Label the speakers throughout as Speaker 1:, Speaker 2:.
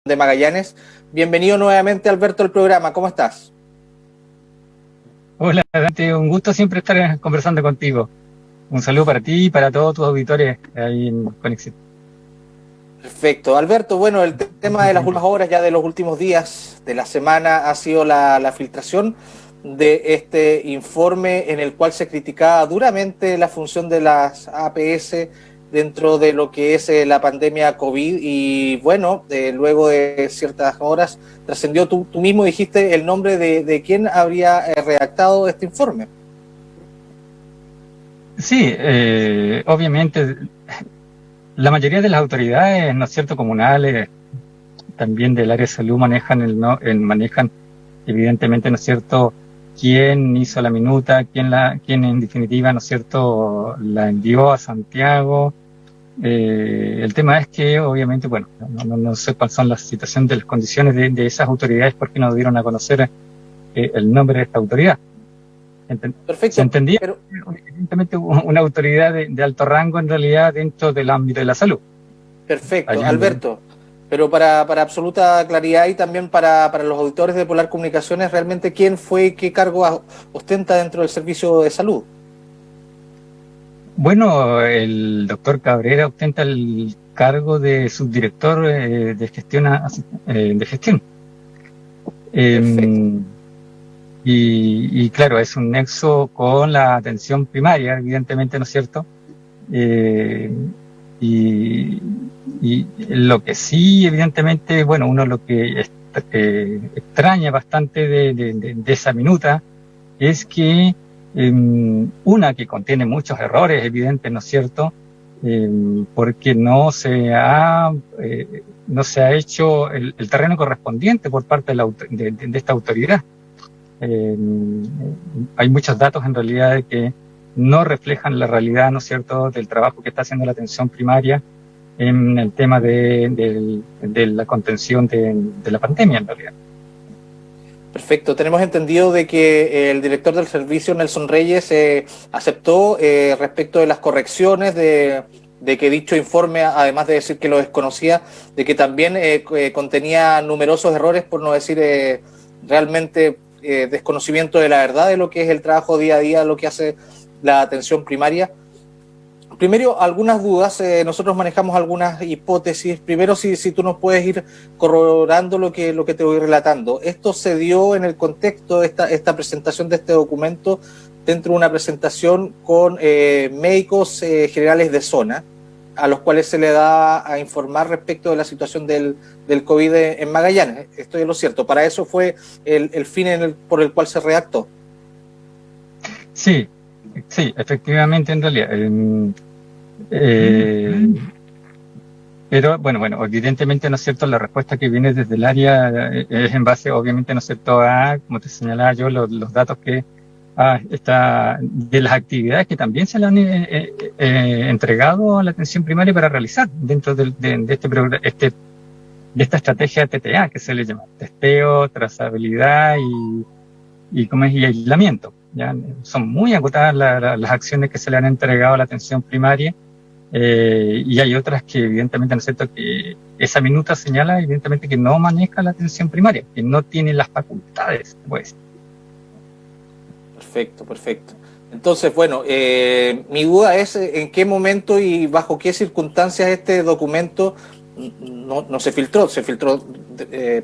Speaker 1: de Magallanes. Bienvenido nuevamente, Alberto, al programa. ¿Cómo estás?
Speaker 2: Hola, Dante, un gusto siempre estar conversando contigo. Un saludo para ti y para todos tus auditores ahí en Conexión.
Speaker 1: Perfecto. Alberto, bueno, el tema de las últimas horas, ya de los últimos días de la semana, ha sido la filtración de este informe en el cual se criticaba duramente la función de las APS dentro de lo que es la pandemia COVID y bueno, luego de ciertas horas trascendió, tú mismo dijiste el nombre de quién habría redactado este informe.
Speaker 2: Sí, obviamente la mayoría de las autoridades, ¿no es cierto?, comunales, también del área de salud manejan evidentemente, ¿no es cierto?, quién hizo la minuta, quién en definitiva, ¿no es cierto?, la envió a Santiago. El tema es que obviamente, bueno, no sé cuáles son las situaciones de las condiciones de esas autoridades porque no dieron a conocer el nombre de esta autoridad.
Speaker 1: Perfecto.
Speaker 2: Se entendía
Speaker 1: pero
Speaker 2: evidentemente una autoridad de alto rango en realidad dentro del ámbito de la salud.
Speaker 1: Perfecto, Alberto. Pero para absoluta claridad y también para los auditores de Polar Comunicaciones, realmente quién fue y qué cargo ostenta dentro del servicio de salud.
Speaker 2: Bueno, el doctor Cabrera ostenta el cargo de subdirector de gestión.
Speaker 1: Perfecto.
Speaker 2: Y claro, es un nexo con la atención primaria, evidentemente, ¿no es cierto? Y lo que sí, evidentemente, bueno, uno lo que extraña bastante de esa minuta es que una que contiene muchos errores evidentes, ¿no es cierto? Porque no se ha hecho el terreno correspondiente por parte de esta autoridad. Hay muchos datos en realidad que no reflejan la realidad, ¿no es cierto?, del trabajo que está haciendo la atención primaria en el tema de la contención de la pandemia en realidad.
Speaker 1: Perfecto, tenemos entendido de que el director del servicio, Nelson Reyes, aceptó respecto de las correcciones de que dicho informe, además de decir que lo desconocía, de que también contenía numerosos errores, por no decir realmente desconocimiento de la verdad de lo que es el trabajo día a día, lo que hace la atención primaria. Primero, algunas dudas, nosotros manejamos algunas hipótesis. Primero, si tú nos puedes ir corroborando lo que te voy relatando. Esto se dio en el contexto de esta presentación de este documento dentro de una presentación con médicos generales de zona, a los cuales se le da a informar respecto de la situación del COVID en Magallanes. Esto es lo cierto. Para eso fue el fin por el cual se redactó.
Speaker 2: Sí, efectivamente, en realidad. Pero bueno, evidentemente, ¿no es cierto?, la respuesta que viene desde el área es en base, obviamente, ¿no es cierto?, a, como te señalaba yo, los datos que de las actividades que también se le han entregado a la atención primaria para realizar dentro de esta estrategia TTA, que se le llama testeo, trazabilidad y aislamiento. ¿Ya? Son muy acotadas las acciones que se le han entregado a la atención primaria, y hay otras que evidentemente, ¿no es cierto?, que esa minuta señala evidentemente que no maneja la atención primaria, que no tiene las facultades, pues.
Speaker 1: Perfecto. Entonces, bueno, mi duda es en qué momento y bajo qué circunstancias este documento no se filtró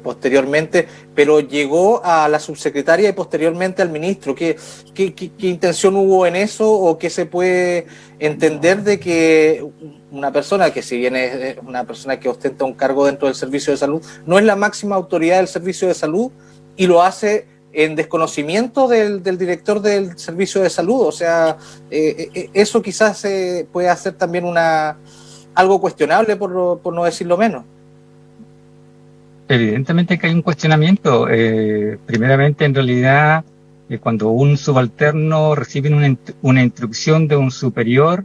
Speaker 1: posteriormente, pero llegó a la subsecretaria y posteriormente al ministro. ¿Qué intención hubo en eso o qué se puede entender de que una persona que, si bien es una persona que ostenta un cargo dentro del servicio de salud, no es la máxima autoridad del servicio de salud y lo hace en desconocimiento del director del servicio de salud? O sea, eso quizás puede hacer también algo cuestionable, por no decirlo menos.
Speaker 2: Evidentemente que hay un cuestionamiento. Primeramente, en realidad, cuando un subalterno recibe una instrucción de un superior,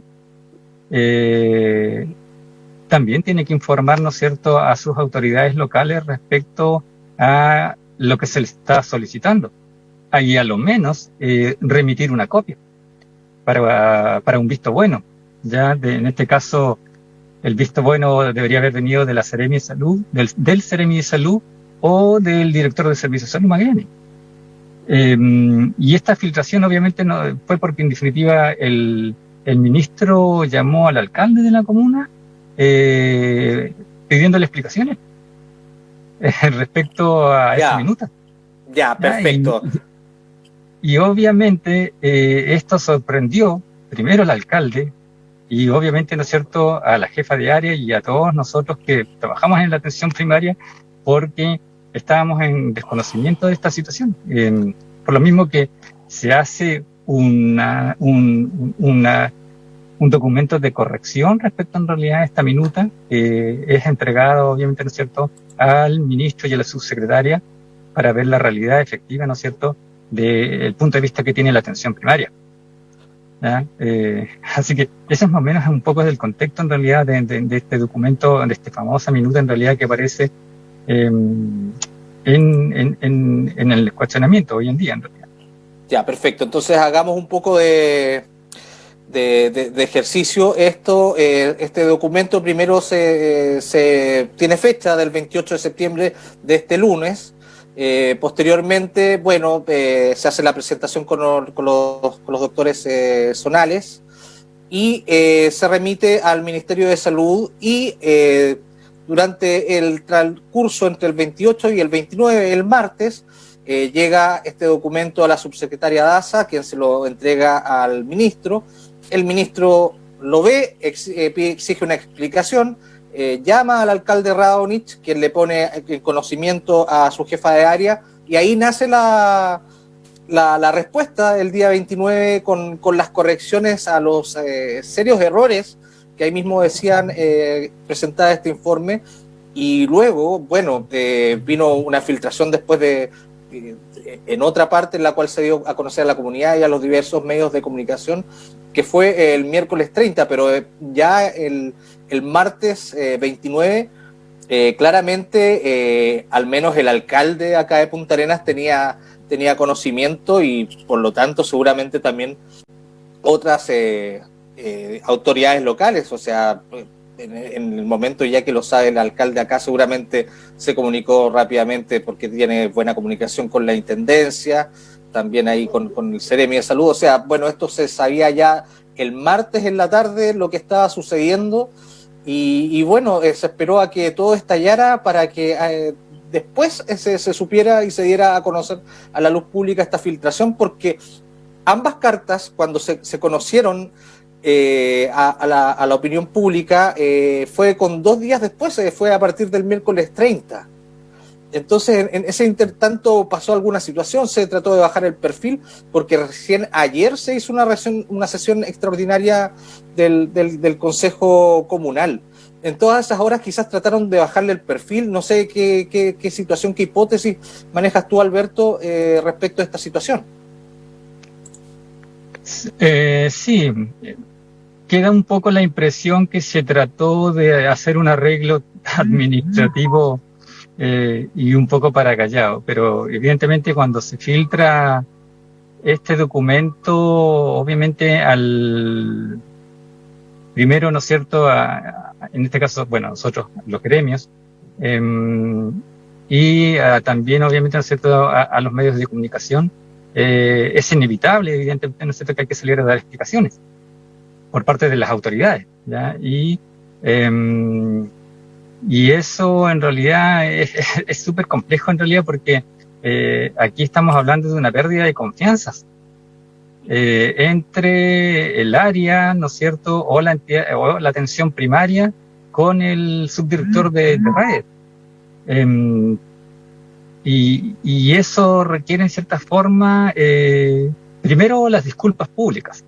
Speaker 2: también tiene que informar, ¿no es cierto?, a sus autoridades locales respecto a lo que se le está solicitando. Ahí a lo menos remitir una copia para un visto bueno. Ya en este caso, el visto bueno debería haber venido de la Seremi de Salud, del Seremi de Salud o del director de Servicios de Salud Magallanes. Y esta filtración obviamente no fue porque en definitiva el ministro llamó al alcalde de la comuna pidiéndole explicaciones respecto a esa minuta.
Speaker 1: Ya, perfecto.
Speaker 2: Y obviamente esto sorprendió primero al alcalde y obviamente, ¿no es cierto?, a la jefa de área y a todos nosotros que trabajamos en la atención primaria, porque estábamos en desconocimiento de esta situación. Por lo mismo que se hace un documento de corrección respecto en realidad a esta minuta, que es entregado obviamente, ¿no es cierto?, al ministro y a la subsecretaria para ver la realidad efectiva, ¿no es cierto?, del punto de vista que tiene la atención primaria. Así que eso es más o menos un poco del contexto en realidad de este documento, de esta famosa minuta en realidad que aparece en el cuestionamiento hoy en día en realidad.
Speaker 1: Ya, perfecto. Entonces hagamos un poco de ejercicio. Este documento primero se tiene fecha del 28 de septiembre de este lunes. Posteriormente, bueno, se hace la presentación con los doctores zonales y se remite al Ministerio de Salud y durante el transcurso entre el 28 y el 29, el martes, llega este documento a la subsecretaria Daza, quien se lo entrega al ministro. El ministro lo ve, exige una explicación, llama al alcalde Radonich, quien le pone en conocimiento a su jefa de área, y ahí nace la respuesta el día 29 con las correcciones a los serios errores que ahí mismo decían presentar este informe. Y luego, bueno, vino una filtración después en otra parte en la cual se dio a conocer a la comunidad y a los diversos medios de comunicación, que fue el miércoles 30, pero ya el martes 29, claramente, al menos el alcalde acá de Punta Arenas tenía conocimiento y por lo tanto seguramente también otras autoridades locales, o sea, en el momento ya que lo sabe el alcalde acá seguramente se comunicó rápidamente porque tiene buena comunicación con la intendencia, también ahí con el Seremi de Salud, o sea, bueno, esto se sabía ya el martes en la tarde lo que estaba sucediendo y bueno, se esperó a que todo estallara para que después se supiera y se diera a conocer a la luz pública esta filtración, porque ambas cartas, cuando se conocieron a la opinión pública, fue con 2 días después, fue a partir del miércoles 30. Entonces, en ese intertanto pasó alguna situación, se trató de bajar el perfil, porque recién ayer se hizo una sesión extraordinaria del Consejo Comunal. En todas esas horas quizás trataron de bajarle el perfil. No sé qué situación, qué hipótesis manejas tú, Alberto, respecto a esta situación.
Speaker 2: Sí, queda un poco la impresión que se trató de hacer un arreglo administrativo y un poco para callado, pero evidentemente cuando se filtra este documento, obviamente primero, ¿no es cierto?, en este caso, bueno, nosotros, los gremios, y también, obviamente, ¿no es cierto?, a los medios de comunicación, es inevitable, evidentemente, ¿no es cierto?, que hay que salir a dar explicaciones por parte de las autoridades, ¿ya? Y eso en realidad es súper complejo en realidad porque aquí estamos hablando de una pérdida de confianzas entre el área, ¿no es cierto?, o la entidad, o la atención primaria con el subdirector de redes. Y eso requiere en cierta forma, primero, las disculpas públicas.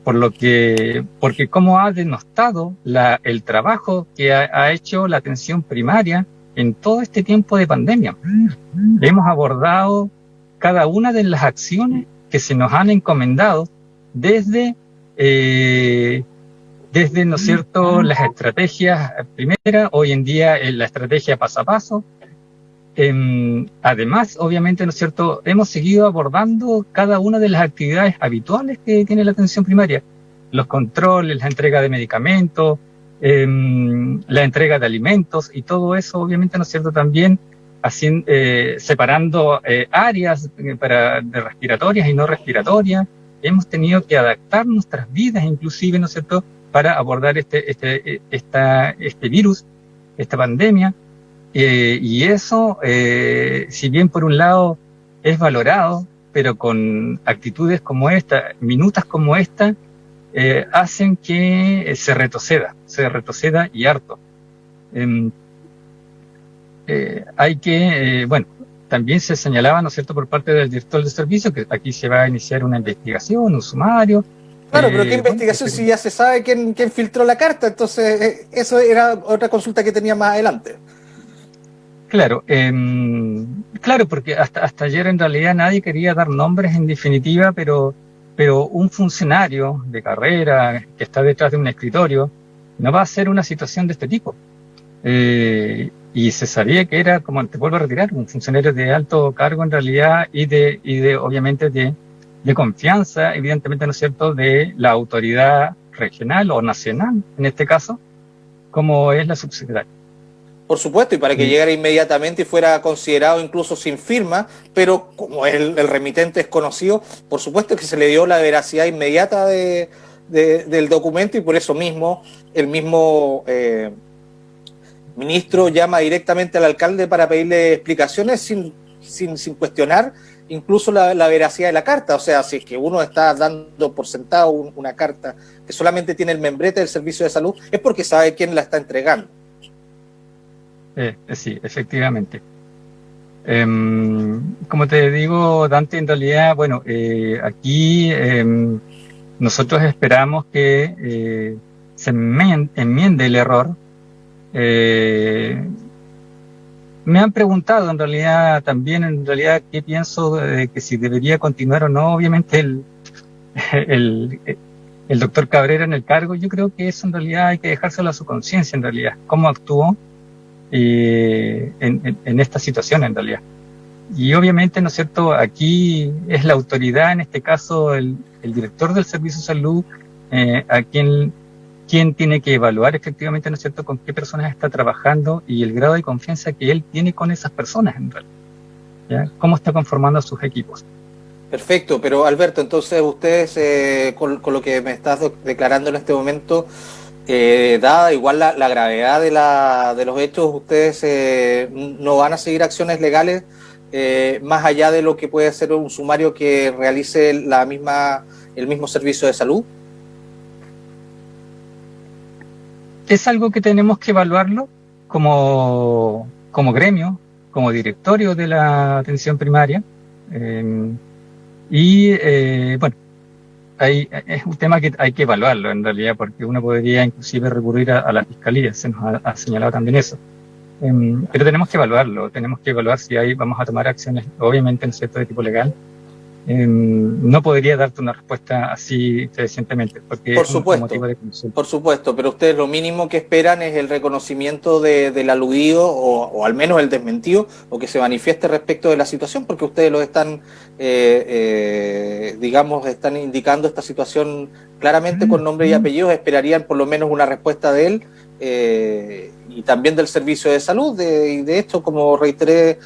Speaker 2: Porque como ha denostado el trabajo que ha hecho la atención primaria en todo este tiempo de pandemia. Hemos abordado cada una de las acciones que se nos han encomendado desde ¿no es cierto?, las estrategias primeras, hoy en día la estrategia paso a paso. Además, obviamente, ¿no es cierto?, hemos seguido abordando cada una de las actividades habituales que tiene la atención primaria. los controles, la entrega de medicamentos, la entrega de alimentos y todo eso, obviamente, ¿no es cierto?, también separando áreas de respiratorias y no respiratorias. Hemos tenido que adaptar nuestras vidas, inclusive, ¿no es cierto?, para abordar este virus, esta pandemia. Y eso, si bien por un lado es valorado, pero con actitudes como esta, minutas como esta, hacen que se retroceda y harto. Bueno, también se señalaba, ¿no es cierto?, por parte del director del servicio, que aquí se va a iniciar una investigación, un sumario.
Speaker 1: Claro, pero ¿qué investigación si ya se sabe quién filtró la carta? Entonces, eso era otra consulta que tenía más adelante.
Speaker 2: Claro, claro, porque hasta ayer en realidad nadie quería dar nombres en definitiva, pero un funcionario de carrera que está detrás de un escritorio no va a hacer una situación de este tipo. Y se sabía que era, como te vuelvo a retirar, un funcionario de alto cargo en realidad y de obviamente de confianza, evidentemente, ¿no es cierto?, de la autoridad regional o nacional, en este caso, como es la subsecretaria.
Speaker 1: Por supuesto, y para que llegara inmediatamente y fuera considerado incluso sin firma, pero como el remitente es conocido, por supuesto que se le dio la veracidad inmediata del documento, y por eso mismo el mismo ministro llama directamente al alcalde para pedirle explicaciones sin cuestionar incluso la veracidad de la carta. O sea, si es que uno está dando por sentado una carta que solamente tiene el membrete del servicio de salud, es porque sabe quién la está entregando.
Speaker 2: Sí, efectivamente. Como te digo, Dante, en realidad, bueno, aquí nosotros esperamos que se enmiende el error. Me han preguntado en realidad también, qué pienso de que si debería continuar o no. Obviamente el doctor Cabrera en el cargo, yo creo que eso en realidad hay que dejárselo a su conciencia, en realidad, cómo actuó en esta situación, en realidad. Y obviamente, ¿no es cierto?, aquí es la autoridad, en este caso el director del Servicio de Salud, a quien tiene que evaluar efectivamente, ¿no es cierto?, con qué personas está trabajando y el grado de confianza que él tiene con esas personas, en realidad, ¿ya? Cómo está conformando sus equipos.
Speaker 1: Perfecto, pero Alberto, entonces ustedes, con lo que me estás declarando en este momento, dada igual la gravedad de los hechos, ustedes no van a seguir acciones legales más allá de lo que puede ser un sumario que realice el mismo servicio de salud.
Speaker 2: Es algo que tenemos que evaluarlo como gremio, como directorio de la atención primaria, bueno, es un tema que hay que evaluarlo en realidad, porque uno podría inclusive recurrir a la fiscalía, se nos ha señalado también eso. Pero tenemos que evaluarlo, tenemos que evaluar si ahí vamos a tomar acciones, obviamente, ¿no es cierto?, de tipo legal. No podría darte una respuesta así recientemente, porque
Speaker 1: por
Speaker 2: es
Speaker 1: supuesto,
Speaker 2: un motivo de consulta.
Speaker 1: Por supuesto, pero ustedes lo mínimo que esperan es el reconocimiento del aludido o al menos el desmentido, o que se manifieste respecto de la situación, porque ustedes lo están, están indicando esta situación claramente con nombre y apellidos. Esperarían por lo menos una respuesta de él y también del servicio de salud. Y de hecho, como reiteré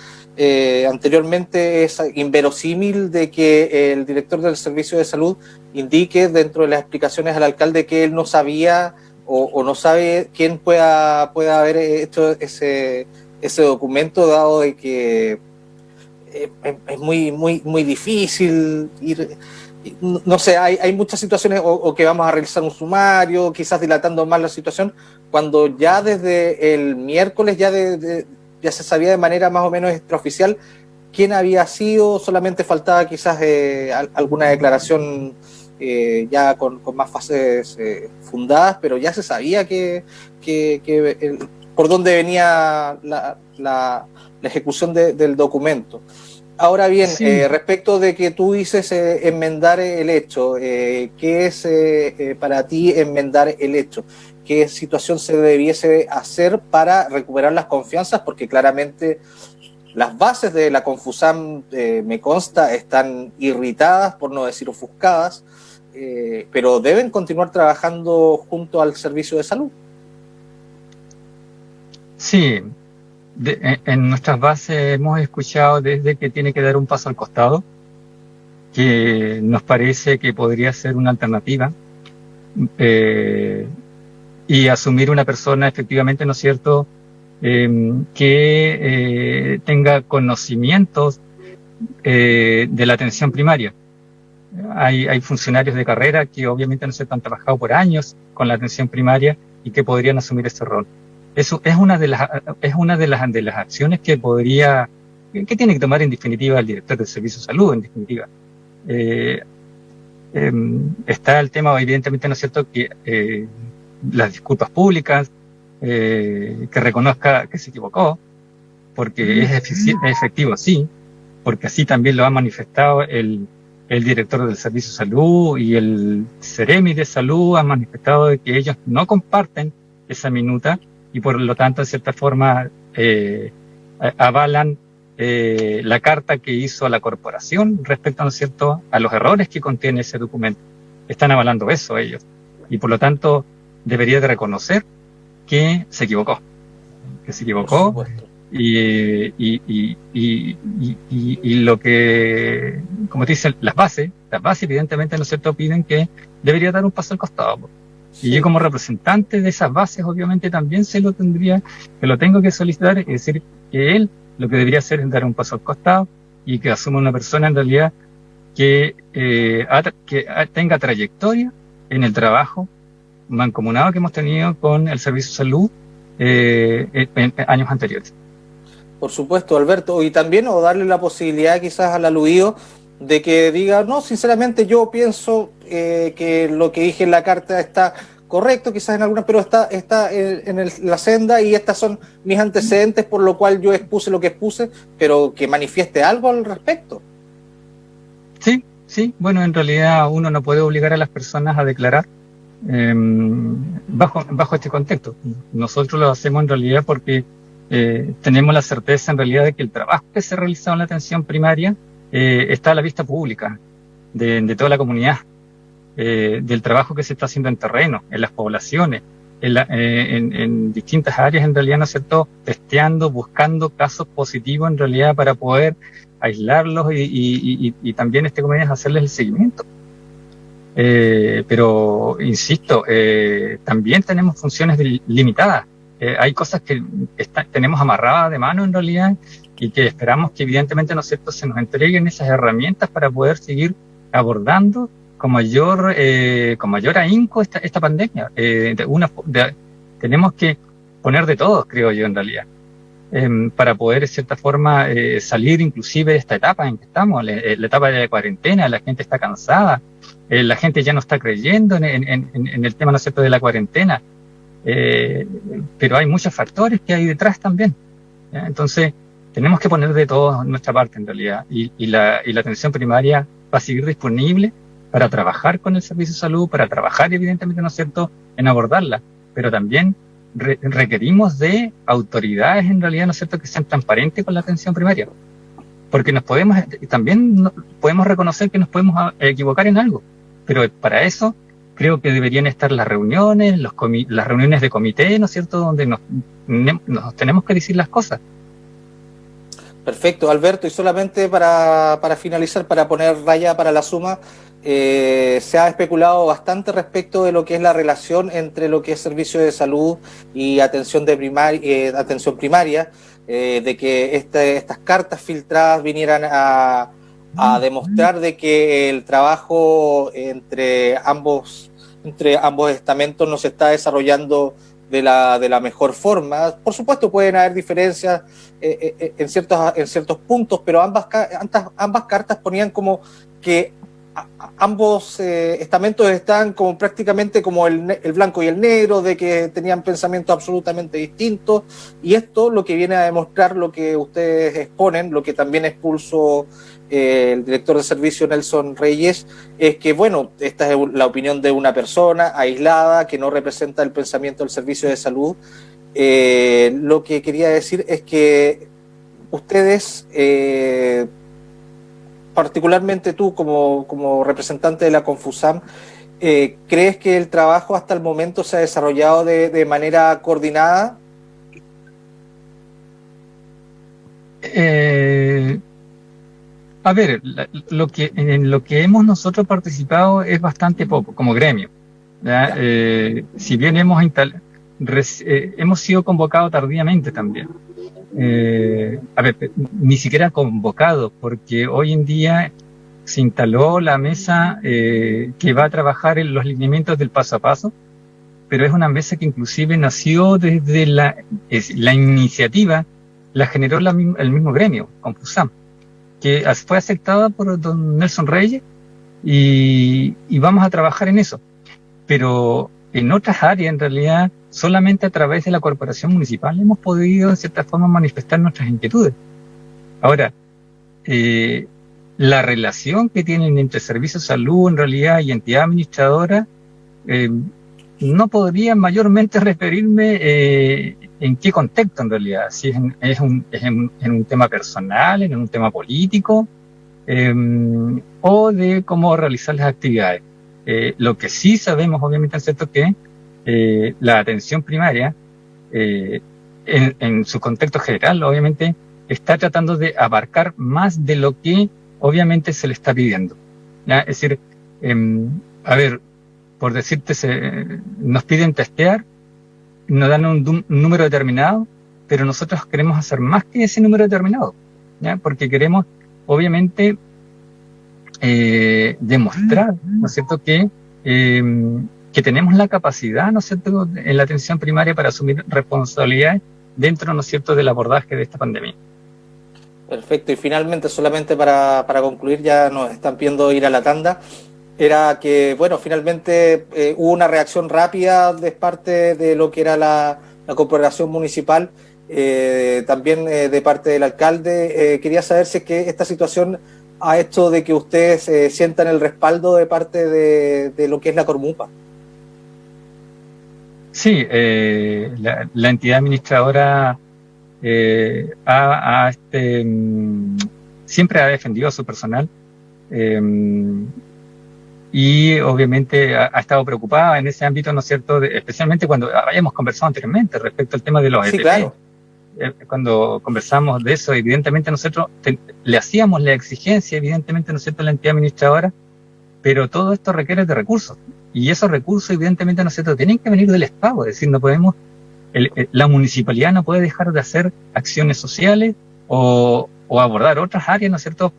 Speaker 1: anteriormente, es inverosímil de que el director del servicio de salud indique dentro de las explicaciones al alcalde que él no sabía o no sabe quién pueda haber hecho ese documento, dado de que es muy difícil ir. No sé, hay muchas situaciones, o que vamos a realizar un sumario, quizás dilatando más la situación, cuando ya desde el miércoles ya se sabía de manera más o menos extraoficial quién había sido. Solamente faltaba quizás alguna declaración ya con más fases fundadas, pero ya se sabía por dónde venía la ejecución del documento. Ahora bien, sí. Respecto de que tú dices enmendar el hecho, ¿qué es para ti enmendar el hecho? ¿Qué situación se debiese hacer para recuperar las confianzas? Porque claramente las bases de la Confusam, me consta, están irritadas, por no decir ofuscadas, pero deben continuar trabajando junto al servicio de salud.
Speaker 2: Sí, en nuestras bases hemos escuchado desde que tiene que dar un paso al costado, que nos parece que podría ser una alternativa, y asumir una persona efectivamente, ¿no es cierto?, que tenga conocimientos de la atención primaria. Hay funcionarios de carrera que obviamente no se han trabajado por años con la atención primaria y que podrían asumir ese rol. Eso es una de las acciones que tiene que tomar en definitiva el director del Servicio de Salud, en definitiva. Está el tema, evidentemente, ¿no es cierto?, que las disculpas públicas, que reconozca que se equivocó, porque es efectivo, sí, porque así también lo ha manifestado el director del Servicio de Salud y el Ceremi de Salud han manifestado de que ellos no comparten esa minuta y por lo tanto, de cierta forma, avalan la carta que hizo a la corporación respecto, ¿no es cierto?, a los errores que contiene ese documento. Están avalando eso ellos. Y por lo tanto, debería de reconocer que se equivocó. Y lo que, como te dicen, las bases evidentemente, ¿no es cierto?, piden que debería dar un paso al costado. Sí. Y yo como representante de esas bases, obviamente también lo tengo que solicitar, es decir, que él lo que debería hacer es dar un paso al costado y que asuma una persona en realidad que tenga trayectoria en el trabajo mancomunado que hemos tenido con el Servicio de Salud en años anteriores.
Speaker 1: Por supuesto, Alberto, y también o darle la posibilidad quizás al aludido de que diga, no, sinceramente yo pienso que lo que dije en la carta está correcto, quizás en algunas, pero está en la senda y estas son mis antecedentes, por lo cual yo expuse lo que expuse, pero que manifieste algo al respecto.
Speaker 2: Sí, bueno, en realidad uno no puede obligar a las personas a declarar bajo este contexto. Nosotros lo hacemos en realidad porque tenemos la certeza en realidad de que el trabajo que se ha realizado en la atención primaria está a la vista pública de toda la comunidad, del trabajo que se está haciendo en terreno, en las poblaciones, en distintas áreas en realidad, ¿no es cierto?, testeando, buscando casos positivos en realidad para poder aislarlos y también hacerles el seguimiento. Pero, insisto, también tenemos funciones limitadas. Hay cosas que tenemos amarradas de mano en realidad y que esperamos que evidentemente, ¿no es cierto?, se nos entreguen esas herramientas para poder seguir abordando con mayor ahínco esta pandemia. Tenemos que poner de todos, creo yo, en realidad, para poder, de cierta forma, salir inclusive de esta etapa en que estamos, la etapa de la cuarentena. La gente está cansada, la gente ya no está creyendo en el tema, ¿no es cierto?, de la cuarentena. Pero hay muchos factores que hay detrás también, ¿ya? Entonces tenemos que poner de todo nuestra parte en realidad y la atención primaria va a seguir disponible para trabajar con el Servicio de Salud, para trabajar evidentemente, ¿no es cierto?, en abordarla, pero también requerimos de autoridades en realidad, ¿no es cierto?, que sean transparentes con la atención primaria, porque también podemos reconocer que nos podemos equivocar en algo, pero para eso creo que deberían estar las reuniones, las reuniones de comité, ¿no es cierto?, donde nos tenemos que decir las cosas.
Speaker 1: Perfecto, Alberto, y solamente para finalizar, para poner raya para la suma, se ha especulado bastante respecto de lo que es la relación entre lo que es servicio de salud y atención primaria, de que estas cartas filtradas vinieran a demostrar de que el trabajo entre ambos estamentos no se está desarrollando de la mejor forma. Por supuesto pueden haber diferencias en ciertos puntos, pero ambas cartas ponían como que ambos estamentos están como prácticamente como el blanco y el negro, de que tenían pensamientos absolutamente distintos, y esto lo que viene a demostrar lo que ustedes exponen, lo que también expulsó el director de servicio Nelson Reyes, es que bueno, esta es la opinión de una persona aislada que no representa el pensamiento del servicio de salud. Lo que quería decir es que ustedes particularmente tú como representante de la Confusam, ¿crees que el trabajo hasta el momento se ha desarrollado de manera coordinada?
Speaker 2: A ver, en lo que hemos nosotros participado es bastante poco, como gremio, ¿ya? Si bien hemos sido convocados tardíamente también. A ver, ni siquiera convocados, porque hoy en día se instaló la mesa que va a trabajar en los lineamientos del paso a paso, pero es una mesa que inclusive nació desde la iniciativa, la generó el mismo gremio, Confusam, que fue aceptada por don Nelson Reyes y vamos a trabajar en eso. Pero en otras áreas, en realidad, solamente a través de la corporación municipal hemos podido, de cierta forma, manifestar nuestras inquietudes. Ahora, la relación que tienen entre Servicio de Salud, en realidad, y entidad administradora, no podría mayormente referirme en qué contexto, en realidad. Si es en un tema personal, en un tema político, o de cómo realizar las actividades. Lo que sí sabemos, obviamente, es cierto que la atención primaria, en su contexto general, obviamente, está tratando de abarcar más de lo que obviamente se le está pidiendo, ¿ya? Es decir, a ver, por decirte, nos piden testear, nos dan un número determinado, pero nosotros queremos hacer más que ese número determinado, ¿ya? Porque queremos, obviamente, demostrar, ¿no es cierto?, que tenemos la capacidad, ¿no es cierto?, en la atención primaria para asumir responsabilidades dentro, ¿no es cierto?, del abordaje de esta pandemia.
Speaker 1: Perfecto, y finalmente, solamente para concluir, ya nos están pidiendo ir a la tanda, era que, bueno, finalmente hubo una reacción rápida de parte de lo que era la corporación municipal, también de parte del alcalde. Quería saber si es que esta situación ha hecho de que ustedes sientan el respaldo de parte de lo que es la Cormupa.
Speaker 2: Sí, la entidad administradora siempre ha defendido a su personal, y obviamente ha estado preocupada en ese ámbito, ¿no es cierto?, especialmente cuando habíamos conversado anteriormente respecto al tema de los EPP.
Speaker 1: Claro.
Speaker 2: Cuando conversamos de eso, evidentemente nosotros le hacíamos la exigencia, evidentemente, ¿no es cierto?, a la entidad administradora, pero todo esto requiere de recursos, y esos recursos, evidentemente, ¿no es cierto?, tienen que venir del Estado. Es decir, no podemos, la municipalidad no puede dejar de hacer acciones sociales o abordar otras áreas, ¿no es cierto?,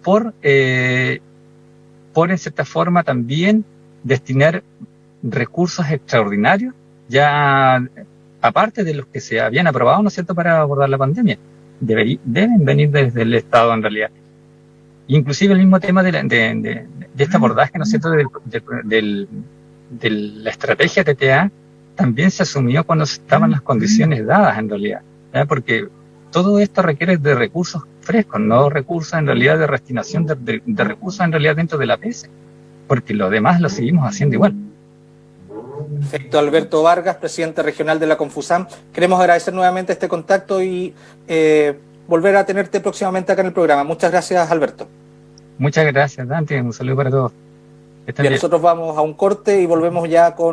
Speaker 2: por en cierta forma también destinar recursos extraordinarios, ya aparte de los que se habían aprobado, ¿no es cierto?, para abordar la pandemia. Deben venir desde el Estado, en realidad. Inclusive el mismo tema de este abordaje, ¿no es cierto?, de la estrategia TTA, también se asumió cuando estaban las condiciones dadas, en realidad, ¿ya? Porque todo esto requiere de recursos frescos, no recursos en realidad de destinación de recursos en realidad dentro de la PS, porque lo demás lo seguimos haciendo igual.
Speaker 1: Perfecto, Alberto Vargas, presidente regional de la Confusam. Queremos agradecer nuevamente este contacto y volver a tenerte próximamente acá en el programa. Muchas gracias, Alberto.
Speaker 2: Muchas gracias, Dante. Un saludo para todos.
Speaker 1: Bien, nosotros vamos a un corte y volvemos ya con